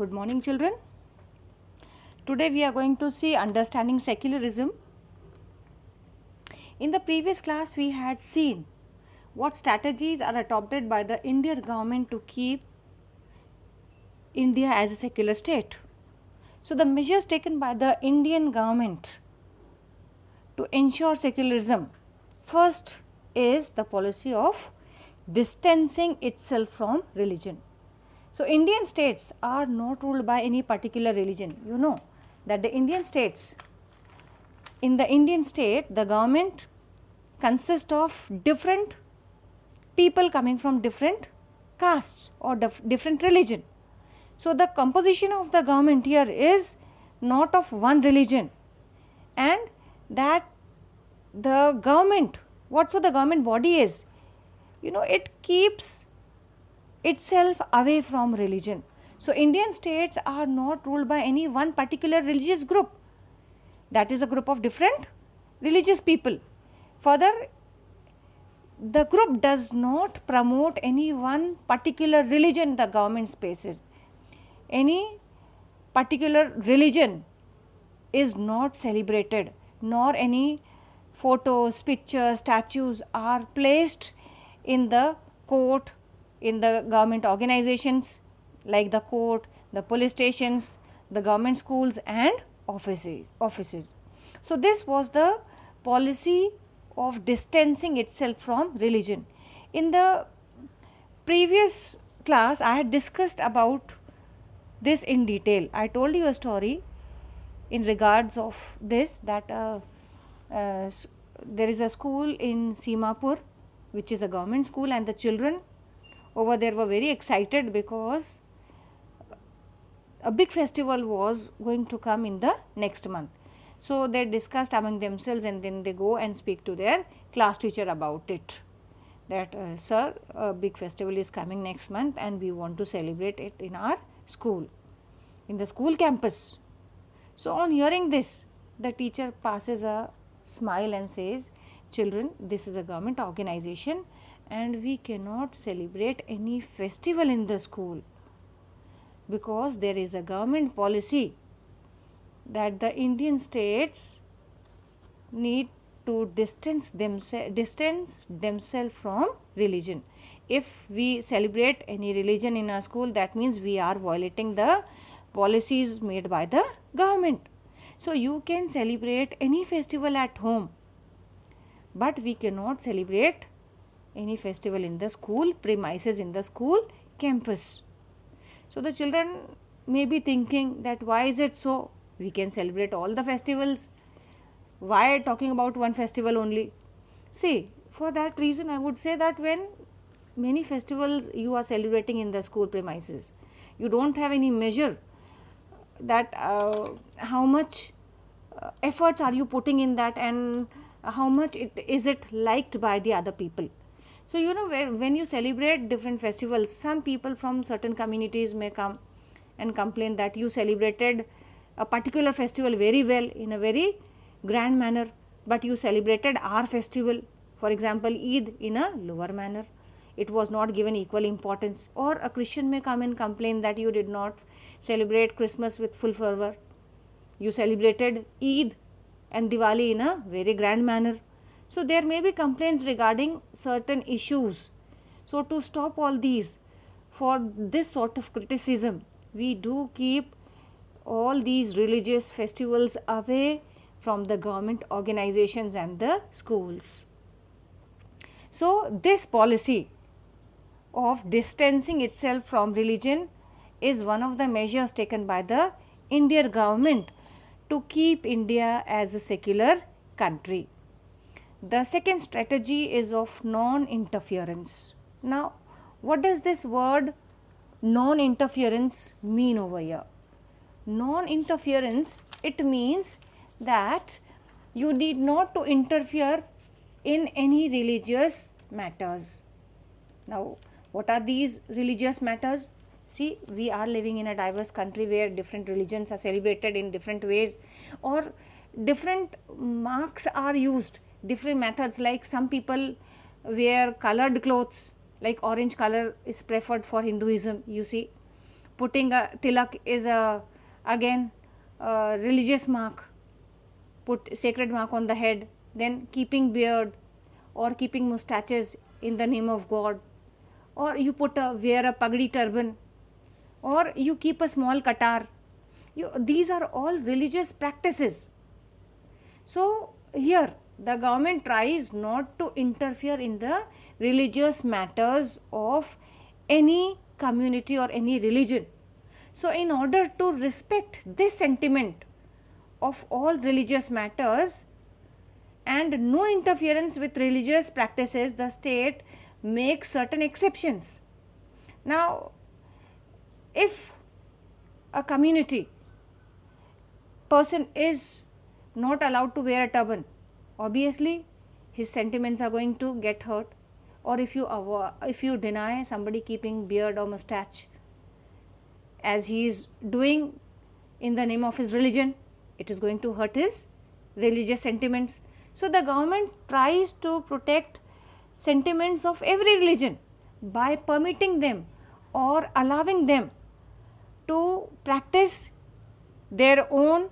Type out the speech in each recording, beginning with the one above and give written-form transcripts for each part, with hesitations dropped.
Good morning, children. Today we are going to see understanding secularism. In the previous class we had seen what strategies are adopted by the Indian government to keep India as a secular state. So the measures taken by the Indian government to ensure secularism, first is the policy of distancing itself from religion. So Indian states are not ruled by any particular religion. You know that the Indian states, in the Indian state, the government consists of different people coming from different castes or different religion. So the composition of the government here is not of one religion, and that the government, what so the government body is, it keeps itself away from religion. So Indian states are not ruled by any one particular religious group, that is a group of different religious people. Further, the group does not promote any one particular religion in the government spaces. Any particular religion is not celebrated, nor any photos, pictures, statues are placed in the court, in the government organizations like the court, the police stations, the government schools and offices. So this was the policy of distancing itself from religion. In the previous class I had discussed about this in detail. I told you a story in regards of this, that there is a school in Simapur which is a government school, and the children over there were very excited because a big festival was going to come in the next month. So they discussed among themselves, and then they go and speak to their class teacher about it, that sir, a big festival is coming next month and we want to celebrate it in our school, in the school campus. So on hearing this, the teacher passes a smile and says, children, this is a government organization and we cannot celebrate any festival in the school, because there is a government policy that the Indian states need to distance themselves from religion. If we celebrate any religion in our school, that means we are violating the policies made by the government. So you can celebrate any festival at home, but we cannot celebrate any festival in the school premises, in the school campus. So the children may be thinking that why is it so? We can celebrate all the festivals. Why talking about one festival only? See, for that reason I would say that when many festivals you are celebrating in the school premises, you don't have any measure that how much efforts are you putting in that, and how much is it liked by the other people. So when you celebrate different festivals, some people from certain communities may come and complain that you celebrated a particular festival very well in a very grand manner, but you celebrated our festival, for example Eid, in a lower manner. It was not given equal importance. Or a Christian may come and complain that you did not celebrate Christmas with full fervor. You celebrated Eid and Diwali in a very grand manner. So there may be complaints regarding certain issues. So to stop all these, for this sort of criticism, we do keep all these religious festivals away from the government organizations and the schools. So this policy of distancing itself from religion is one of the measures taken by the Indian government to keep India as a secular country. The second strategy is of non-interference. Now, what does this word non-interference mean over here? Non-interference, it means that you need not to interfere in any religious matters. Now, what are these religious matters? See, we are living in a diverse country where different religions are celebrated in different ways, or different marks are used, different methods, like some people wear colored clothes, like orange color is preferred for Hinduism, you see. putting a tilak is a again a religious mark, put sacred mark on the head, then keeping beard or keeping mustaches in the name of God, or you wear a pagdi turban, or you keep a small qatar. These are all religious practices. So here the government tries not to interfere in the religious matters of any community or any religion. So in order to respect this sentiment of all religious matters and no interference with religious practices, the state makes certain exceptions. Now if a community person is not allowed to wear a turban, obviously his sentiments are going to get hurt. Or if you deny somebody keeping beard or mustache as he is doing in the name of his religion, it is going to hurt his religious sentiments. So the government tries to protect sentiments of every religion by permitting them or allowing them to practice their own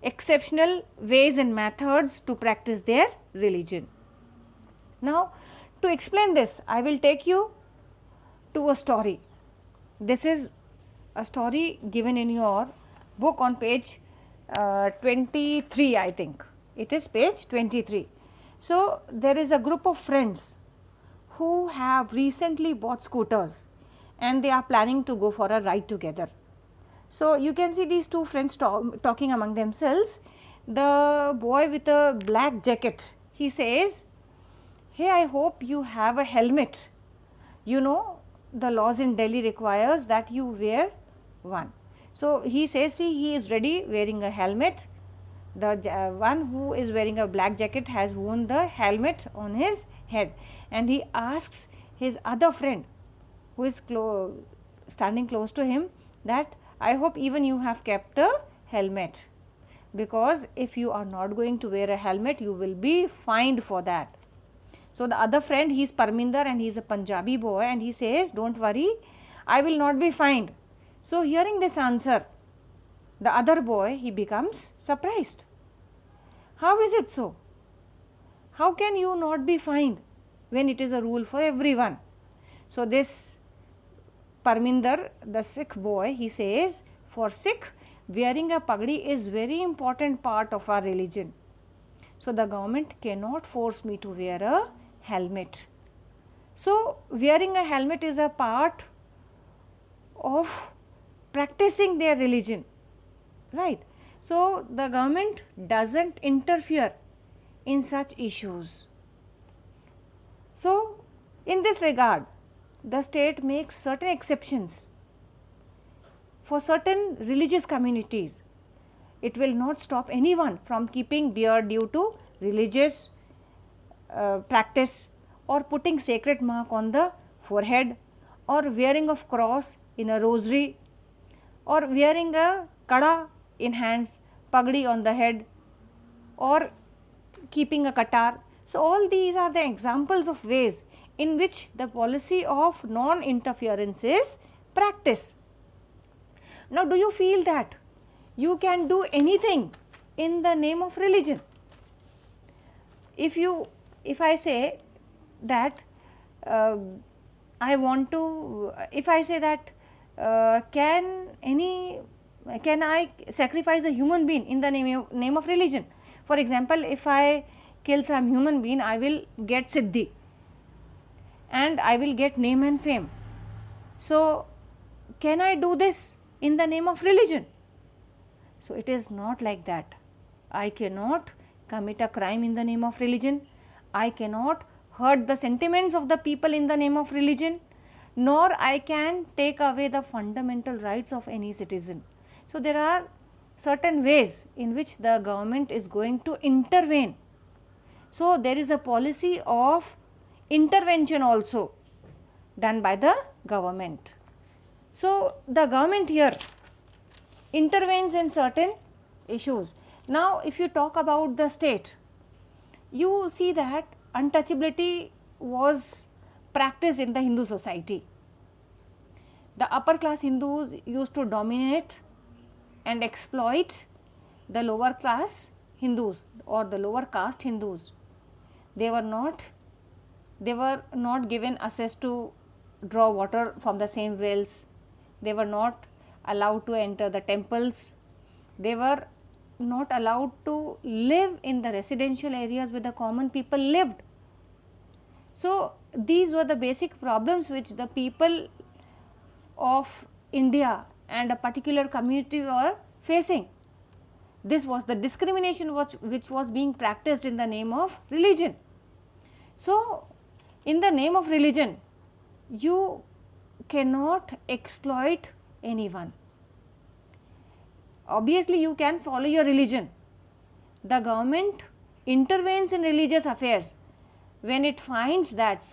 exceptional ways and methods to practice their religion. Now to explain this, I will take you to a story. This is a story given in your book on page 23, I think. It is page 23. So there is a group of friends who have recently bought scooters and they are planning to go for a ride together. So you can see these two friends talking among themselves. The boy with a black jacket, he says, "Hey, I hope you have a helmet. You know, the laws in Delhi requires that you wear one." So he says, see, he is ready wearing a helmet. The one who is wearing a black jacket has worn the helmet on his head, and he asks his other friend who is standing close to him that, "I hope even you have kept a helmet, because if you are not going to wear a helmet, you will be fined for that." So the other friend, he is Parminder and he is a Punjabi boy, and he says, "Don't worry, I will not be fined." So hearing this answer, the other boy, he becomes surprised. How is it so? How can you not be fined when it is a rule for everyone? So this Parminder, the Sikh boy, he says, "For Sikh, wearing a pagdi is very important part of our religion. So the government cannot force me to wear a helmet." So wearing a helmet is a part of practicing their religion, right? So the government doesn't interfere in such issues. So in this regard, the state makes certain exceptions for certain religious communities. It will not stop anyone from keeping beard due to religious practice, or putting sacred mark on the forehead, or wearing of cross in a rosary, or wearing a kada in hands, pagdi on the head, or keeping a qatar. So all these are the examples of ways in which the policy of non-interference is practiced. Now do you feel that you can do anything in the name of religion? If I say that I want to, if I say that can I sacrifice a human being in the name of religion? For example, if I kill some human being, I will get siddhi and I will get name and fame. So can I do this in the name of religion? So it is not like that. I cannot commit a crime in the name of religion. I cannot hurt the sentiments of the people in the name of religion, nor I can take away the fundamental rights of any citizen. So there are certain ways in which the government is going to intervene. So there is a policy of intervention also done by the government. So the government here intervenes in certain issues. Now if you talk about the state, you see that untouchability was practiced in the Hindu society. The upper class Hindus used to dominate and exploit the lower class Hindus or the lower caste Hindus. They were not given access to draw water from the same wells. They were not allowed to enter the temples. They were not allowed to live in the residential areas where the common people lived. So, these were the basic problems which the people of India and a particular community were facing. This was the discrimination which was being practiced in the name of religion. So, in the name of religion, you cannot exploit anyone. Obviously, you can follow your religion. The government intervenes in religious affairs when it finds that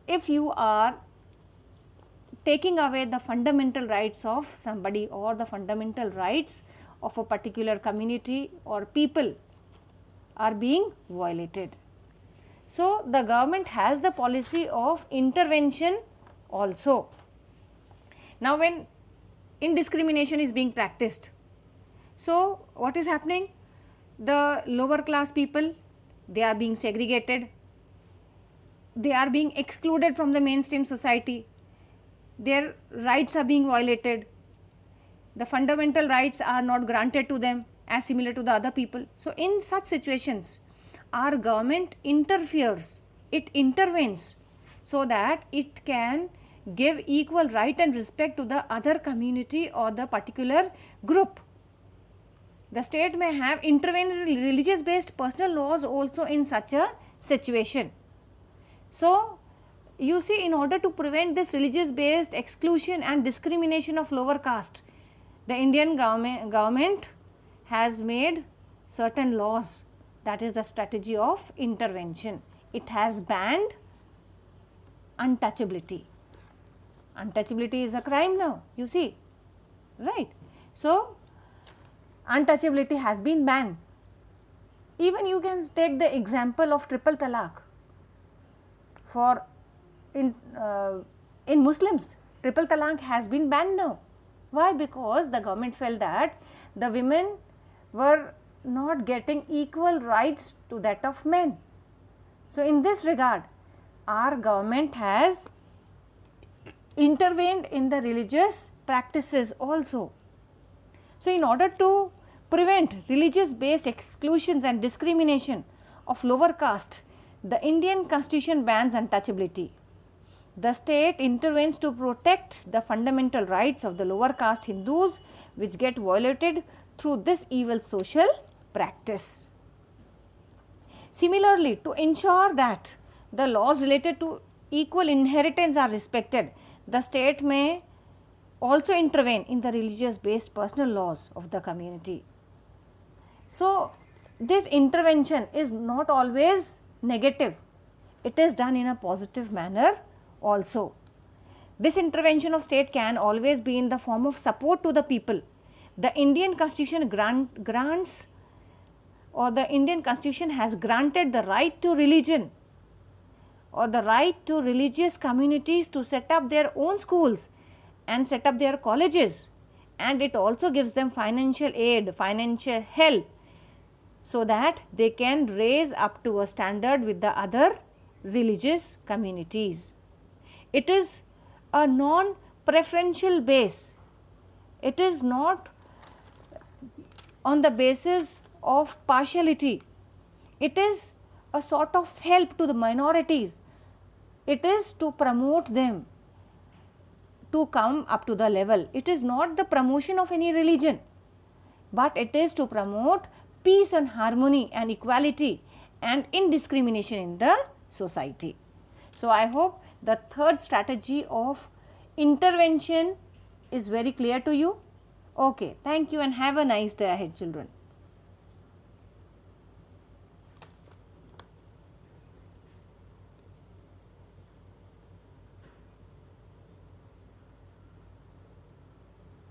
if you are taking away the fundamental rights of somebody or the fundamental rights of a particular community or people are being violated. So, the government has the policy of intervention also. Now, when indiscrimination is being practiced, so what is happening? The lower class people, they are being segregated, they are being excluded from the mainstream society, their rights are being violated, the fundamental rights are not granted to them as similar to the other people. So, in such situations, our government interferes, it intervenes so that it can give equal right and respect to the other community or the particular group. The state may have intervened in religious based personal laws also in such a situation. So, you see, in order to prevent this religious based exclusion and discrimination of lower caste, the Indian government has made certain laws. That is the strategy of intervention. It has banned untouchability. Untouchability is a crime now, you see, right. So, untouchability has been banned. Even you can take the example of triple talaq. For in Muslims, triple talaq has been banned now. Why? Because the government felt that the women were not getting equal rights to that of men. So, in this regard, our government has intervened in the religious practices also. So, in order to prevent religious based exclusions and discrimination of lower caste, the Indian constitution bans untouchability. The state intervenes to protect the fundamental rights of the lower caste Hindus which get violated through this evil social practice. Similarly, to ensure that the laws related to equal inheritance are respected, the state may also intervene in the religious based personal laws of the community. So, this intervention is not always negative, it is done in a positive manner also. This intervention of state can always be in the form of support to the people. The Indian constitution grants or the Indian constitution has granted the right to religion or the right to religious communities to set up their own schools and set up their colleges, and it also gives them financial aid, financial help, so that they can raise up to a standard with the other religious communities. It is a non-preferential base. It is not on the basis of partiality. It is a sort of help to the minorities. It is to promote them to come up to the level. It is not the promotion of any religion, but it is to promote peace and harmony and equality and indiscrimination in the society. So, I hope the third strategy of intervention is very clear to you. Okay, thank you and have a nice day ahead, children.